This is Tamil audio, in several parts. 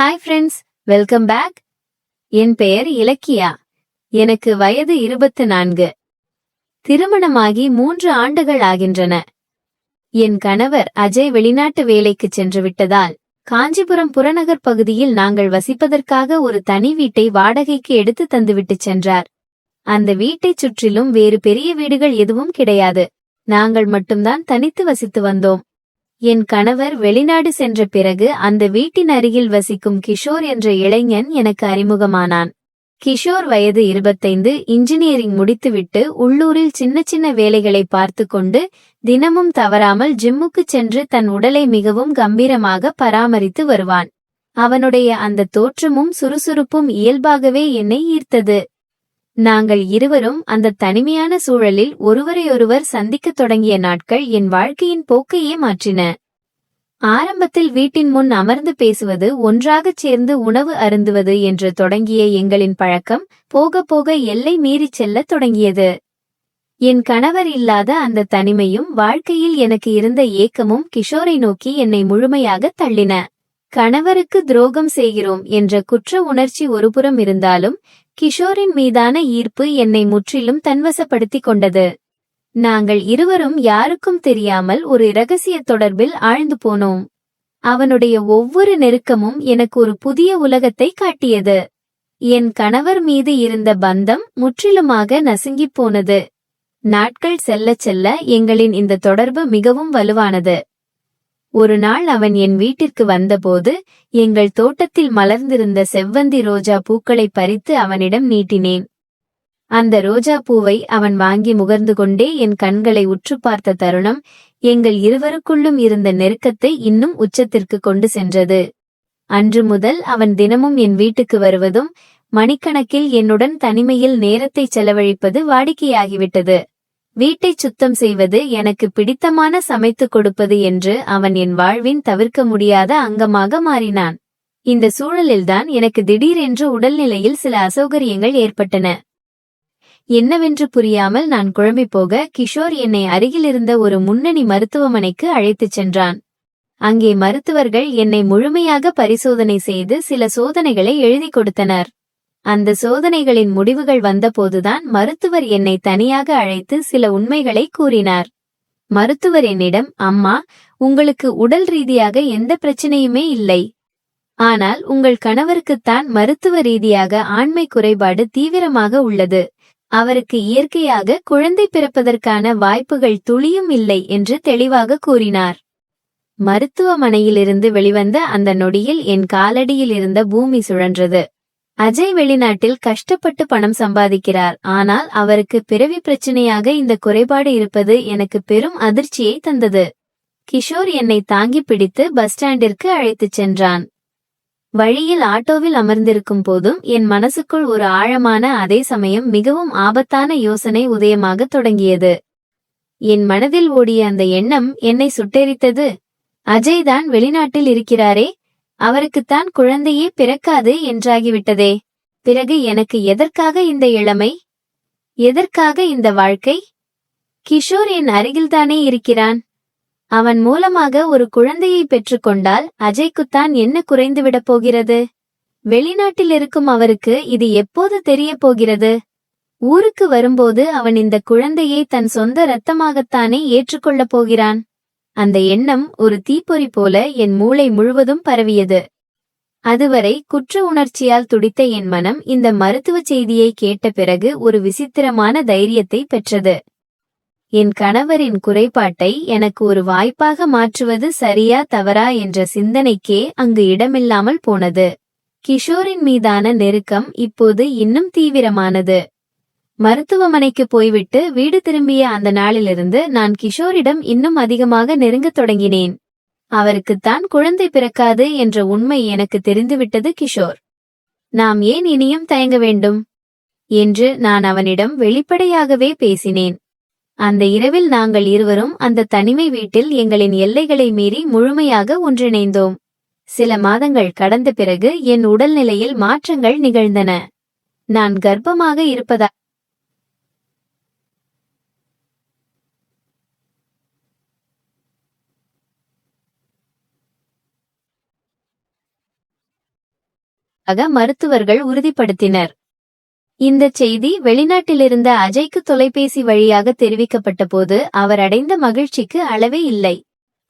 Hi friends, welcome back. என் பெயர் இலக்கியா. எனக்கு வயது 24. திருமணமாகி 3 ஆண்டுகள் ஆகின்றன. என் கணவர் அஜய் வெளிநாட்டு வேலைக்கு சென்று விட்டதால் காஞ்சிபுரம் புறநகர் பகுதியில் நாங்கள் வசிப்பதற்காக ஒரு தனி வீட்டை வாடகைக்கு எடுத்து தந்துவிட்டு சென்றார். அந்த வீட்டைச் சுற்றிலும் வேறு பெரிய வீடுகள் எதுவும் கிடையாது. நாங்கள் மட்டும்தான் தனித்து வசித்து வந்தோம். என் கணவர் வெளிநாடு சென்ற பிறகு அந்த வீட்டின் அருகில் வசிக்கும் கிஷோர் என்ற இளைஞன் எனக்கு அறிமுகமானான். கிஷோர் வயது 25, இன்ஜினியரிங் முடித்துவிட்டு உள்ளூரில் சின்ன சின்ன வேலைகளை பார்த்து கொண்டு தினமும் தவறாமல் ஜிம்முக்குச் சென்று தன் உடலை மிகவும் கம்பீரமாக பராமரித்து வருவான். அவனுடைய அந்த தோற்றமும் சுறுசுறுப்பும் இயல்பாகவே என்னை ஈர்த்தது. நாங்கள் இருவரும் அந்த தனிமையான சூழலில் ஒருவரையொருவர் சந்திக்கத் தொடங்கிய நாட்கள் என் வாழ்க்கையின் போக்கையே மாற்றின. ஆரம்பத்தில் வீட்டின் முன் அமர்ந்து பேசுவது, ஒன்றாகச் சேர்ந்து உணவு அருந்துவது என்று தொடங்கிய எங்களின் பழக்கம் போக போக எல்லை மீறிச் செல்லத் தொடங்கியது. என் கணவர் இல்லாத அந்த தனிமையும் வாழ்க்கையில் எனக்கு இருந்த ஏக்கமும் கிஷோரை நோக்கி என்னை முழுமையாக தள்ளின. கணவருக்கு துரோகம் செய்கிறோம் என்ற குற்ற உணர்ச்சி ஒருபுறம் இருந்தாலும் கிஷோரின் மீதான ஈர்ப்பு என்னை முற்றிலும் தன்வசப்படுத்திக் கொண்டது. நாங்கள் இருவரும் யாருக்கும் தெரியாமல் ஒரு இரகசிய தொடர்பில் ஆழ்ந்து போனோம். அவனுடைய ஒவ்வொரு நெருக்கமும் எனக்கு ஒரு புதிய உலகத்தை காட்டியது. என் கணவர் மீது இருந்த பந்தம் முற்றிலுமாக நசுங்கிப் போனது. நாட்கள் செல்லச் செல்ல எங்களின் இந்த தொடர்பு மிகவும் வலுவானது. ஒரு நாள் அவன் என் வீட்டிற்கு வந்தபோது எங்கள் தோட்டத்தில் மலர்ந்திருந்த செவ்வந்தி ரோஜா பூக்களை பறித்து அவனிடம் நீட்டினேன். அந்த ரோஜா பூவை அவன் வாங்கி முகர்ந்து கொண்டே என் கண்களை உற்று பார்த்த தருணம் எங்கள் இருவருக்குள்ளும் இருந்த நெருக்கத்தை இன்னும் உச்சத்திற்கு கொண்டு சென்றது. அன்று முதல் அவன் தினமும் என் வீட்டுக்கு வருவதும் மணிக்கணக்கில் என்னுடன் தனிமையில் நேரத்தை செலவழிப்பது வாடிக்கையாகிவிட்டது. வீட்டைச் சுத்தம் செய்வது, எனக்கு பிடித்தமான சமைத்து கொடுப்பது என்று அவன் என் வாழ்வின் தவிர்க்க முடியாத அங்கமாக மாறினான். இந்த சூழலில்தான் எனக்கு திடீரென்று உடல்நிலையில் சில அசௌகரியங்கள் ஏற்பட்டன. என்னவென்று புரியாமல் நான் குழம்பிப் போக கிஷோர் என்னை அருகிலிருந்த ஒரு முன்னணி மருத்துவமனைக்கு அழைத்துச் சென்றான். அங்கே மருத்துவர்கள் என்னை முழுமையாக பரிசோதனை செய்து சில சோதனைகளை எழுதி கொடுத்தனர். அந்த சோதனைகளின் முடிவுகள் வந்தபோதுதான் மருத்துவர் என்னை தனியாக அழைத்து சில உண்மைகளை கூறினார். மருத்துவர் என்னிடம், அம்மா, உங்களுக்கு உடல் ரீதியாக எந்த பிரச்சனையுமே இல்லை. ஆனால் உங்கள் கணவருக்குத்தான் மருத்துவ ரீதியாக ஆண்மை குறைபாடு தீவிரமாக உள்ளது. அவருக்கு இயற்கையாக குழந்தை பிறப்பதற்கான வாய்ப்புகள் துளியும் இல்லை என்று தெளிவாக கூறினார். மருத்துவமனையிலிருந்து வெளிவந்த அந்த நொடியில் என் காலடியில் இருந்த பூமி சுழன்றது. அஜய் வெளிநாட்டில் கஷ்டப்பட்டு பணம் சம்பாதிக்கிறார். ஆனால் அவருக்கு பிறவி பிரச்சனையாக இந்த குறைபாடு இருப்பது எனக்கு பெரும் அதிர்ச்சியை தந்தது. கிஷோர் என்னை தாங்கி பிடித்து பஸ் ஸ்டாண்டிற்கு அழைத்துச் சென்றான். வழியில் ஆட்டோவில் அமர்ந்திருக்கும் போதும் என் மனசுக்குள் ஒரு ஆழமான, அதே சமயம் மிகவும் ஆபத்தான யோசனை உதயமாகத் தொடங்கியது. என் மனதில் ஓடிய அந்த எண்ணம் என்னை சுட்டெரித்தது. அஜய் தான் வெளிநாட்டில் இருக்கிறாரே, அவருக்குத்தான் குழந்தையே பிறக்காது என்றாகிவிட்டதே. பிறகு எனக்கு எதற்காக இந்த இளமை? எதற்காக இந்த வாழ்க்கை? கிஷோர் என் அருகில்தானே இருக்கிறான். அவன் மூலமாக ஒரு குழந்தையை பெற்றுக்கொண்டால் அஜய்க்குத்தான் என்ன குறைந்துவிடப் போகிறது? வெளிநாட்டில் இருக்கும் அவருக்கு இது எப்போது தெரியப் போகிறது? ஊருக்கு வரும்போது அவன் இந்த குழந்தையை தன் சொந்த இரத்தமாகத்தானே ஏற்றுக்கொள்ளப் போகிறான். அந்த எண்ணம் ஒரு தீப்பொறி போல என் மூளை முழுவதும் பரவியது. அதுவரை குற்ற உணர்ச்சியால் துடித்த என் மனம் இந்த மருத்துவ செய்தியை கேட்ட பிறகு ஒரு விசித்திரமான தைரியத்தை பெற்றது. என் கணவரின் குறைபாட்டை எனக்கு ஒரு வாய்ப்பாக மாற்றுவது சரியா தவறா என்ற சிந்தனைக்கே அங்கு இடமில்லாமல் போனது. கிஷோரின் மீதான நெருக்கம் இப்போது இன்னும் தீவிரமானது. மருத்துவமனைக்கு போய்விட்டு வீடு திரும்பிய அந்த நாளிலிருந்து நான் கிஷோரிடம் இன்னும் அதிகமாக நெருங்கத் தொடங்கினேன். அவருக்குத்தான் குழந்தை பிறக்காது என்ற உண்மை எனக்கு தெரிந்துவிட்டது. கிஷோர், நாம் ஏன் இனியும் தயங்க வேண்டும் என்று நான் அவனிடம் வெளிப்படையாகவே பேசினேன். அந்த இரவில் நாங்கள் இருவரும் அந்த தனிமை வீட்டில் எங்களின் எல்லைகளை மீறி முழுமையாக ஒன்றிணைந்தோம். சில மாதங்கள் கடந்த பிறகு என் உடல்நிலையில் மாற்றங்கள் நிகழ்ந்தன. நான் கர்ப்பமாக இருப்பதா மருத்துவர்கள் உறுதிப்படுத்தினர். இந்த செய்தி வெளிநாட்டிலிருந்த அஜய்க்கு தொலைபேசி வழியாக தெரிவிக்கப்பட்ட போது அவர் அடைந்த மகிழ்ச்சிக்கு அளவே இல்லை.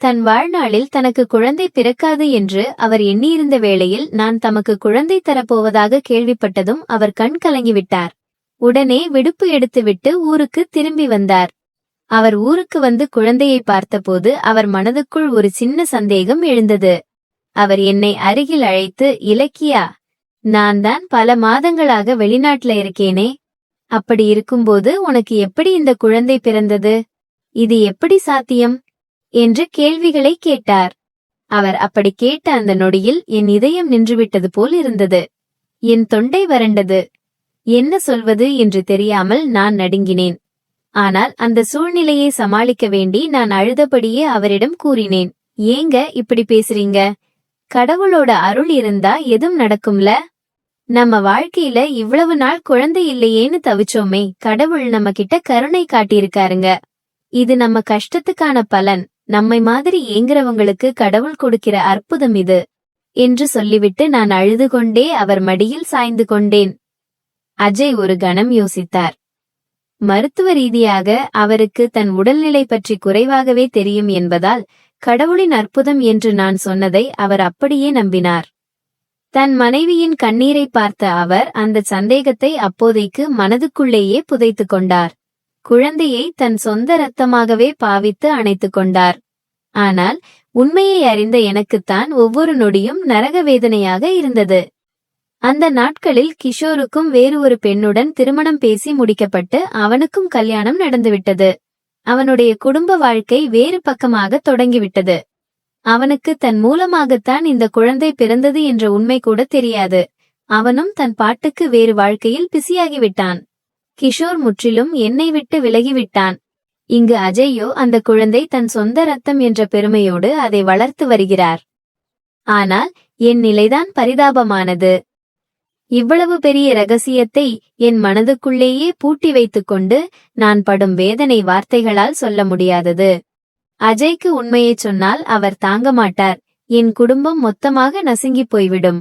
தன் வாழ்நாளில் தனக்கு குழந்தை பிறக்காது என்று அவர் எண்ணியிருந்த வேளையில் நான் தமக்கு குழந்தை தரப்போவதாக கேள்விப்பட்டதும் அவர் கண் கலங்கிவிட்டார். உடனே விடுப்பு எடுத்துவிட்டு ஊருக்கு திரும்பி வந்தார். அவர் ஊருக்கு வந்து குழந்தையை பார்த்தபோது அவர் மனதுக்குள் ஒரு சின்ன சந்தேகம் எழுந்தது. அவர் என்னை அருகில் அழைத்து, இலக்கியா, நான் தான் பல மாதங்களாக வெளிநாட்டுல இருக்கேனே, அப்படி இருக்கும்போது உனக்கு எப்படி இந்த குழந்தை பிறந்தது? இது எப்படி சாத்தியம் என்று கேள்விகளை கேட்டார். அவர் அப்படி கேட்ட அந்த நொடியில் என் இதயம் நின்றுவிட்டது போல் இருந்தது. என் தொண்டை வறண்டது. என்ன சொல்வது என்று தெரியாமல் நான் நடுங்கினேன். ஆனால் அந்த சூழ்நிலையை சமாளிக்க வேண்டி நான் அழுதபடியே அவரிடம் கூறினேன், ஏங்க இப்படி பேசுறீங்க? கடவுளோட அருள் இருந்தா எதுவும் நடக்கும்ல. நம்ம வாழ்க்கையில இவ்வளவு நாள் குழந்தை இல்லையேன்னு தவிச்சோமே, கடவுள் நம்ம கிட்ட கருணை காட்டியிருக்காருங்க. இது நம்ம கஷ்டத்துக்கான பலன். நம்மை மாதிரி ஏங்குறவங்களுக்கு கடவுள் கொடுக்கிற அற்புதம் இது என்று சொல்லிவிட்டு நான் அழுது கொண்டே அவர் மடியில் சாய்ந்து கொண்டேன். அஜய் ஒரு கணம் யோசித்தார். மருத்துவ ரீதியாக அவருக்கு தன் உடல்நிலை பற்றி குறைவாகவே தெரியும் என்பதால் கடவுளின் அற்புதம் என்று நான் சொன்னதை அவர் அப்படியே நம்பினார். தன் மனைவியின் கண்ணீரை பார்த்த அவர் அந்த சந்தேகத்தை அப்போதைக்கு மனதுக்குள்ளேயே புதைத்துக் கொண்டார். குழந்தையை தன் சொந்த இரத்தமாகவே பாவித்து அணைத்துக் கொண்டார். ஆனால் உண்மையை அறிந்த எனக்குத்தான் ஒவ்வொரு நொடியும் நரக வேதனையாக இருந்தது. அந்த நாட்களில் கிஷோருக்கும் வேறு ஒரு பெண்ணுடன் திருமணம் பேசி முடிக்கப்பட்டு அவனுக்கும் கல்யாணம் நடந்துவிட்டது. அவனுடைய குடும்ப வாழ்க்கை வேறு பக்கமாக தொடங்கிவிட்டது. அவனுக்கு தன் மூலமாகத்தான் இந்த குழந்தை பிறந்தது என்ற உண்மை கூட தெரியாது. அவனும் தன் பாட்டுக்கு வேறு வாழ்க்கையில் பிஸியாகிவிட்டான். கிஷோர் முற்றிலும் என்னை விட்டு விலகிவிட்டான். இங்கு அஜய்யோ அந்த குழந்தை தன் சொந்த ரத்தம் என்ற பெருமையோடு அதை வளர்த்து வருகிறார். ஆனால் என் நிலைதான் பரிதாபமானது. இவ்வளவு பெரிய ரகசியத்தை என் மனதுக்குள்ளேயே பூட்டி வைத்துக் கொண்டு நான் படும் வேதனை வார்த்தைகளால் சொல்ல முடியாதது. அஜய்க்கு உண்மையைச் சொன்னால் அவர் தாங்க மாட்டார். என் குடும்பம் மொத்தமாக நசுங்கிப் போய்விடும்.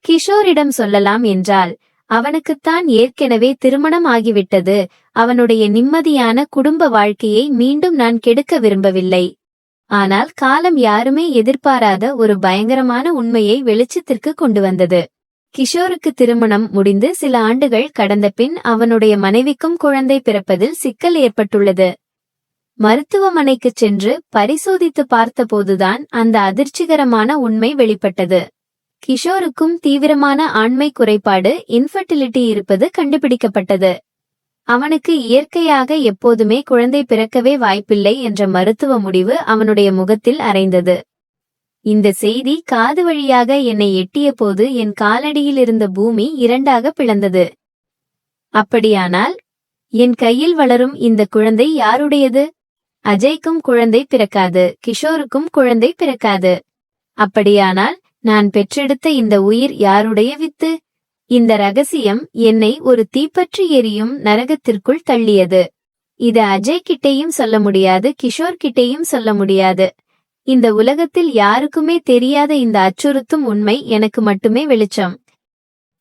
கிஷோரிடம் சொல்லலாம் என்றால் அவனுக்குத்தான் ஏற்கனவே திருமணம் ஆகிவிட்டது. அவனுடைய நிம்மதியான குடும்ப வாழ்க்கையை மீண்டும் நான் கெடுக்க விரும்பவில்லை. ஆனால் காலம் யாருமே எதிர்பாராத ஒரு பயங்கரமான உண்மையை வெளிச்சத்திற்கு கொண்டு வந்தது. கிஷோருக்கு திருமணம் முடிந்து சில ஆண்டுகள் கடந்த பின் அவனுடைய மனைவிக்கும் குழந்தை பிறப்பதில் சிக்கல் ஏற்பட்டுள்ளது. மருத்துவமனைக்குச் சென்று பரிசோதித்து பார்த்தபோதுதான் அந்த அதிர்ச்சிகரமான உண்மை வெளிப்பட்டது. கிஷோருக்கும் தீவிரமான ஆண்மை குறைபாடு இன்ஃபர்டிலிட்டி இருப்பது கண்டுபிடிக்கப்பட்டது. அவனுக்கு இயற்கையாக எப்போதுமே குழந்தை பிறக்கவே வாய்ப்பில்லை என்ற மருத்துவ முடிவு அவனுடைய முகத்தில் அறைந்தது. இந்த செய்தி காது வழியாக என்னை எட்டிய போது என் காலடியில் இருந்த பூமி இரண்டாக பிளந்தது. அப்படியானால் என் கையில் வளரும் இந்த குழந்தை யாருடையது? அஜய்க்கும் குழந்தை பிறக்காது, கிஷோருக்கும் குழந்தை பிறக்காது. அப்படியானால் நான் பெற்றெடுத்த இந்த உயிர் யாருடைய வித்து? இந்த ரகசியம் என்னை ஒரு தீப்பற்றி எரியும் நரகத்திற்குள் தள்ளியது. இது அஜய் கிட்டேயும் சொல்ல முடியாது, கிஷோர் கிட்டேயும் சொல்ல முடியாது. இந்த உலகத்தில் யாருக்குமே தெரியாத இந்த அச்சுறுத்தும் உண்மை எனக்கு மட்டுமே வெளிச்சம்.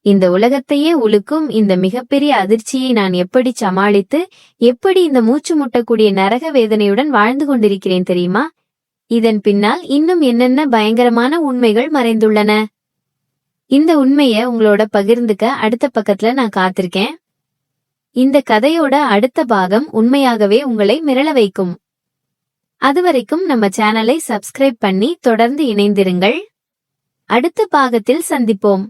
இந்த உலகத்தையே உலுக்கும் இந்த மிகப்பெரிய அதிர்ச்சியை நான் எப்படி சமாளித்து, எப்படி இந்த மூச்சு முட்டக்கூடிய நரக வேதனையுடன் வாழ்ந்து கொண்டிருக்கிறேன் தெரியுமா? இதன் பின்னால் இன்னும் என்னென்ன பயங்கரமான உண்மைகள் மறைந்துள்ளன. இந்த உண்மைய உங்களோட பகிர்ந்துக்க அடுத்த பக்கத்துல நான் காத்திருக்கேன். இந்த கதையோட அடுத்த பாகம் உண்மையாகவே உங்களை மிரள வைக்கும். அதுவரைக்கும் நம்ம சேனலை சப்ஸ்கிரைப் பண்ணி தொடர்ந்து இணைந்திருங்கள். அடுத்த பாகத்தில் சந்திப்போம்.